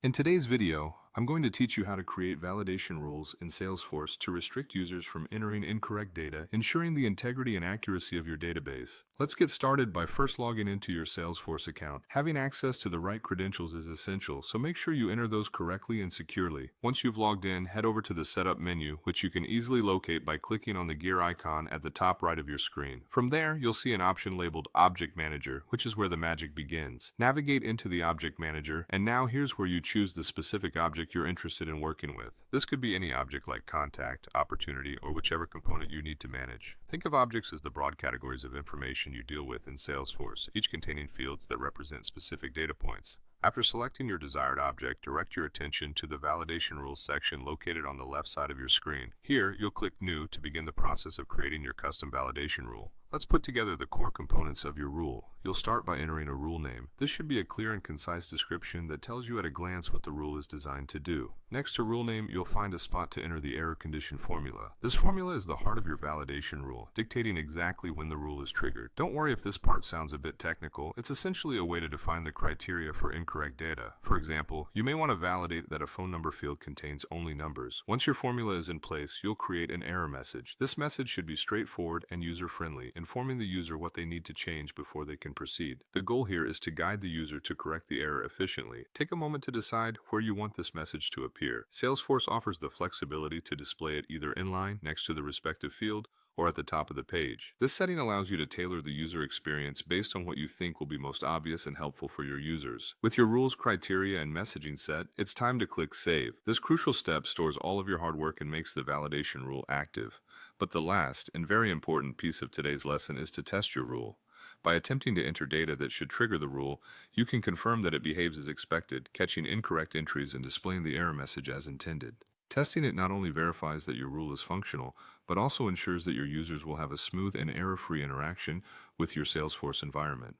In today's video, I'm going to teach you how to create validation rules in Salesforce to restrict users from entering incorrect data, ensuring the integrity and accuracy of your database. Let's get started by first logging into your Salesforce account. Having access to the right credentials is essential, so make sure you enter those correctly and securely. Once you've logged in, head over to the Setup menu, which you can easily locate by clicking on the gear icon at the top right of your screen. From there, you'll see an option labeled Object Manager, which is where the magic begins. Navigate into the Object Manager, and now here's where you choose the specific object you're interested in working with. This could be any object like contact, opportunity, or whichever component you need to manage. Think of objects as the broad categories of information you deal with in Salesforce, each containing fields that represent specific data points. After selecting your desired object, direct your attention to the Validation Rules section located on the left side of your screen. Here, you'll click New to begin the process of creating your custom validation rule. Let's put together the core components of your rule. You'll start by entering a rule name. This should be a clear and concise description that tells you at a glance what the rule is designed to do. Next to rule name, you'll find a spot to enter the error condition formula. This formula is the heart of your validation rule, dictating exactly when the rule is triggered. Don't worry if this part sounds a bit technical. It's essentially a way to define the criteria for incorrect data. For example, you may want to validate that a phone number field contains only numbers. Once your formula is in place, you'll create an error message. This message should be straightforward and user-friendly, informing the user what they need to change before they can proceed. The goal here is to guide the user to correct the error efficiently. Take a moment to decide where you want this message to appear. Salesforce offers the flexibility to display it either inline next to the respective field or at the top of the page. This setting allows you to tailor the user experience based on what you think will be most obvious and helpful for your users. With your rules, criteria, and messaging set, it's time to click Save. This crucial step stores all of your hard work and makes the validation rule active. But the last and very important piece of today's lesson is to test your rule. By attempting to enter data that should trigger the rule, you can confirm that it behaves as expected, catching incorrect entries and displaying the error message as intended. Testing it not only verifies that your rule is functional, but also ensures that your users will have a smooth and error-free interaction with your Salesforce environment.